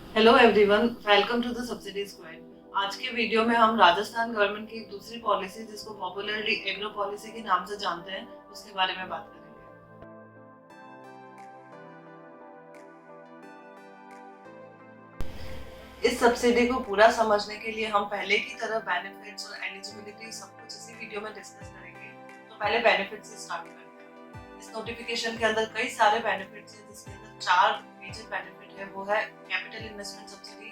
Hello everyone, welcome to the subsidy squad. आज के video में हम राजस्थान गवर्नमेंट की एक दूसरी पॉलिसी, जिसको पॉपुलरली एग्रो पॉलिसी के नाम से जानते हैं, उसके बारे में बात करेंगे। इस सब्सिडी को पूरा समझने के लिए हम पहले की तरह बेनिफिट्स और एलिजिबिलिटी सब कुछ इसी वीडियो में डिस्कस करेंगे। तो पहले बेनिफिट्स से स्टार्ट करते हैं। इस नोटिफिकेशन के अंदर कई सारे बेनिफिट्स हैं, जिसके अंदर चार मेजर बेनिफिट है। वो है कैपिटल इन्वेस्टमेंट सब्सिडी,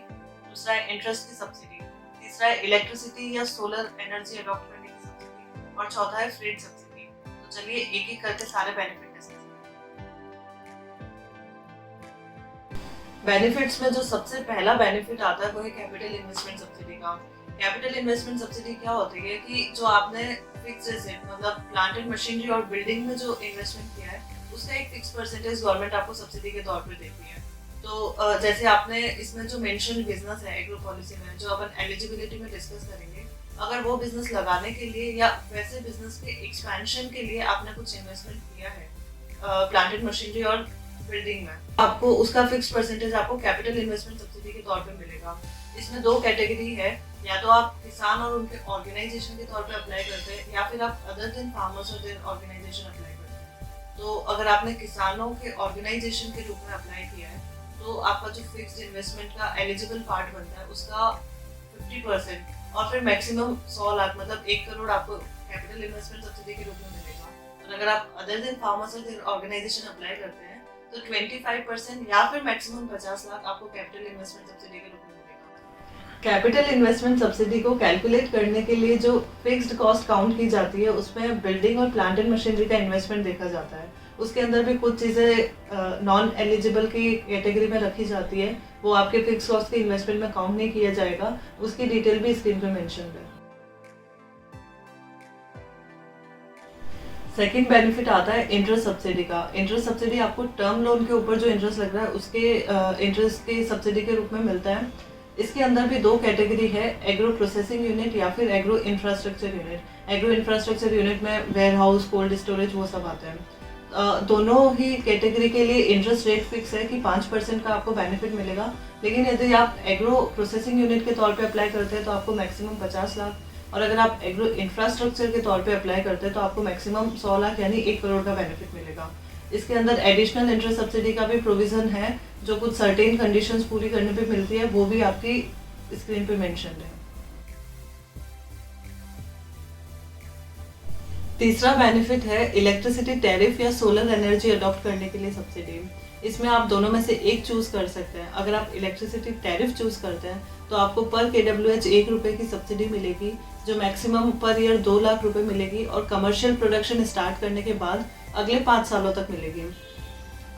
दूसरा है इंटरेस्ट की सब्सिडी, तीसरा है इलेक्ट्रिसिटी या सोलर एनर्जी अडॉप्ट करने की सब्सिडी, और चौथा है फ्रेट सब्सिडी। तो चलिए एक एक करके सारे बेनिफिट डिस्कस करते हैं। बेनिफिट्स में जो सबसे पहला बेनिफिट आता है वो है कैपिटल इन्वेस्टमेंट सब्सिडी का। कैपिटल इन्वेस्टमेंट सब्सिडी क्या होती है कि जो आपने फिक्स एसेट मतलब प्लांट एंड मशीनरी और बिल्डिंग में जो इन्वेस्टमेंट किया है, उसका एक फिक्स परसेंटेज गवर्नमेंट आपको सब्सिडी के तौर पे देती है। तो जैसे आपने इसमें जो मेंशन बिजनेस है एग्रो पॉलिसी में, जो अपन एलिजिबिलिटी में डिस्कस करेंगे, अगर वो बिजनेस लगाने के लिए या वैसे बिजनेस के एक्सपेंशन के लिए आपने कुछ इन्वेस्टमेंट किया है प्लांट एंड मशीनरी और बिल्डिंग में, आपको उसका फिक्स परसेंटेज आपको कैपिटल इन्वेस्टमेंट सब्सिडी के तौर पे मिलेगा। इसमें दो कैटेगरी है, या तो आप किसान और उनके ऑर्गेनाइजेशन के तौर पे अप्लाई करते हैं, या फिर आप अदर देन फार्मर्स और देन ऑर्गेनाइजेशन अप्लाई करते हैं। तो अगर आपने किसानों के ऑर्गेनाइजेशन के रूप में अप्लाई किया है, तो आपका जो फिक्स्ड इन्वेस्टमेंट का एलिजिबल पार्ट बनता है उसका 50% और फिर मैक्सिमम 100 लाख मतलब 1 करोड़ आपको कैपिटल इन्वेस्टमेंट सब्सिडी के रूप में मिलेगा। और अगर आप अदर देन फार्मर्स और देन ऑर्गेनाइजेशन अप्लाई करते हैं, तो 25% या फिर मैक्सिमम 50 लाख आपको कैपिटल इन्वेस्टमेंट सब्सिडी के रूप में मिलेगा। कैपिटल इन्वेस्टमेंट सब्सिडी को कैलकुलेट करने के लिए जो फिक्स्ड कॉस्ट काउंट की जाती है, उसमें बिल्डिंग और प्लांट एंड मशीनरी का इन्वेस्टमेंट देखा जाता है। उसके अंदर भी कुछ चीज़ें नॉन एलिजिबल की कैटेगरी में रखी जाती है, वो आपके फिक्स कॉस्ट के इन्वेस्टमेंट में काउंट नहीं किया जाएगा। उसकी डिटेल भी स्क्रीन पे मेंशन है। सेकेंड बेनिफिट आता है इंटरेस्ट सब्सिडी का। इंटरेस्ट सब्सिडी आपको टर्म लोन के ऊपर जो इंटरेस्ट लग रहा है उसके इंटरेस्ट के सब्सिडी के रूप में मिलता है। इसके अंदर भी दो कैटेगरी है, एग्रो प्रोसेसिंग यूनिट या फिर agro infrastructure unit. Agro infrastructure unit में वेयर हाउस, कोल्ड स्टोरेज, वो सब आते हैं। दोनों ही कैटेगरी के लिए इंटरेस्ट रेट फिक्स है कि 5% का आपको बेनिफिट मिलेगा। लेकिन यदि आप एग्रो प्रोसेसिंग यूनिट के तौर पे अप्लाई करते हैं तो आपको मैक्सिमम 50 लाख, और अगर आप एग्रो इंफ्रास्ट्रक्चर के तौर पे अप्लाई करते हैं तो आपको मैक्सिमम 100 लाख यानी 1 करोड़ का बेनिफिट मिलेगा। इसके अंदर एडिशनल इंटरेस्ट सब्सिडी का भी प्रोविजन है, जो कुछ सर्टेन कंडीशंस पूरी करने पे मिलती है, वो भी आपकी स्क्रीन पे मेंशन है। तीसरा बेनिफिट है इलेक्ट्रिसिटी टैरिफ या सोलर एनर्जी अडॉप्ट करने के लिए सब्सिडी। इसमें आप दोनों में से एक चूज कर सकते हैं। अगर आप इलेक्ट्रिसिटी टैरिफ चूज करते हैं तो आपको पर KWH 1 रुपए की सब्सिडी मिलेगी, जो मैक्सिमम पर ईयर 2 लाख रुपए मिलेगी, और कमर्शियल प्रोडक्शन स्टार्ट करने के बाद अगले 5 सालों तक मिलेगी।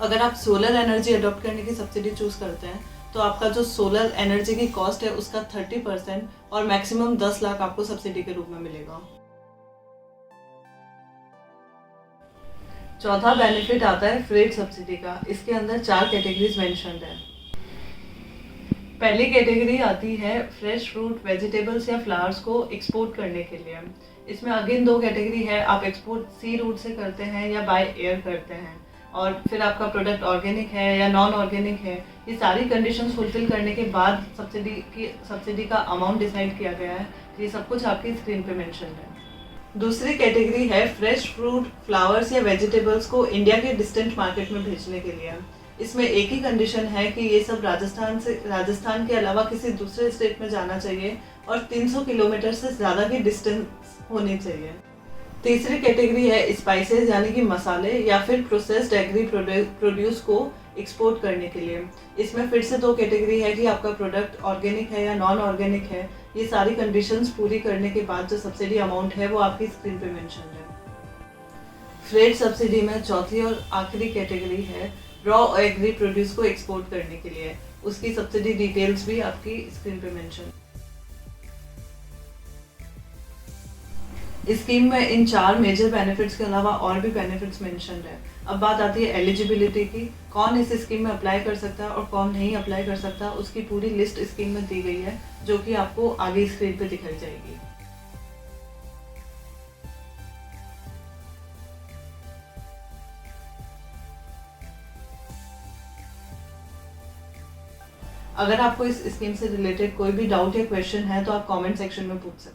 अगर आप सोलर एनर्जी अडॉप्ट करने की सब्सिडी चूज करते हैं तो आपका जो सोलर एनर्जी की कॉस्ट है उसका 30% और मैक्सिमम 10 लाख आपको सब्सिडी के रूप में मिलेगा। चौथा बेनिफिट आता है फ्रेट सब्सिडी का। इसके अंदर चार कैटेगरीज मेंशन्ड है। पहली कैटेगरी आती है फ्रेश फ्रूट, वेजिटेबल्स या फ्लावर्स को एक्सपोर्ट करने के लिए। इसमें अगेन दो कैटेगरी है, आप एक्सपोर्ट सी रूट से करते हैं या बाय एयर करते हैं, और फिर आपका प्रोडक्ट ऑर्गेनिक है या नॉन ऑर्गेनिक है। ये सारी कंडीशंस फुलफिल करने के बाद सब्सिडी का अमाउंट डिसाइड किया गया है। ये सब कुछ आपकी स्क्रीन पे मेंशन है। दूसरी कैटेगरी है फ्रेश फ्रूट, फ्लावर्स या वेजिटेबल्स को इंडिया के डिस्टेंट मार्केट में भेजने के लिए। इसमें एक ही कंडीशन है कि ये सब राजस्थान के अलावा किसी दूसरे स्टेट में जाना चाहिए और 300 किलोमीटर से ज़्यादा की डिस्टेंस होनी चाहिए। तीसरी कैटेगरी है स्पाइसेस यानी कि मसाले या फिर प्रोसेस्ड एग्री प्रोड्यूस को एक्सपोर्ट करने के लिए। इसमें फिर से दो कैटेगरी है कि आपका प्रोडक्ट ऑर्गेनिक है या नॉन ऑर्गेनिक है। ये सारी कंडीशंस पूरी करने के बाद जो सब्सिडी अमाउंट है वो आपकी स्क्रीन पे मेंशन है। फ्रेट सब्सिडी में चौथी और आखिरी कैटेगरी है रॉ एग्री प्रोड्यूस को एक्सपोर्ट करने के लिए। उसकी सब्सिडी डिटेल्स भी आपकी स्क्रीन पे मेंशन। इस स्कीम में इन चार मेजर बेनिफिट्स के अलावा और भी बेनिफिट्स मेंशन्ड है। अब बात आती है एलिजिबिलिटी की, कौन इस स्कीम में अप्लाई कर सकता है और कौन नहीं अप्लाई कर सकता। उसकी पूरी लिस्ट स्कीम में दी गई है, जो कि आपको आगे स्क्रीन पे दिखाई जाएगी। अगर आपको इस स्कीम से रिलेटेड कोई भी डाउट या क्वेश्चन है तो आप कमेंट सेक्शन में पूछ सकते हैं।